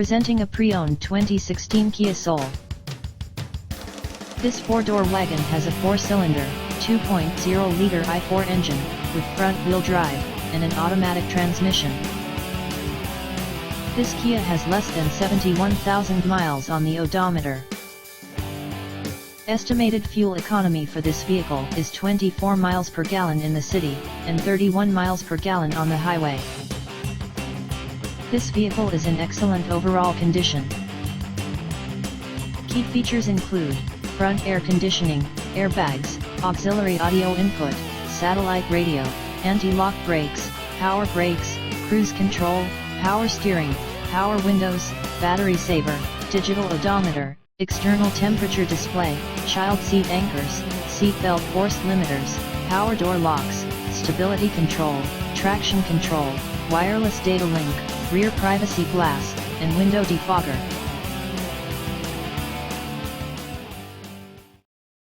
Presenting a pre-owned 2016 Kia Soul. This four-door wagon has a four-cylinder, 2.0-liter i4 engine, with front-wheel drive, and an automatic transmission. This Kia has less than 71,000 miles on the odometer. Estimated fuel economy for this vehicle is 24 miles per gallon in the city, and 31 miles per gallon on the highway. This vehicle is in excellent overall condition. Key features include front air conditioning, airbags, auxiliary audio input, satellite radio, anti-lock brakes, power brakes, cruise control, power steering, power windows, battery saver, digital odometer, external temperature display, child seat anchors, seat belt force limiters, power door locks, stability control, traction control, wireless data link, rear privacy glass, and window defogger.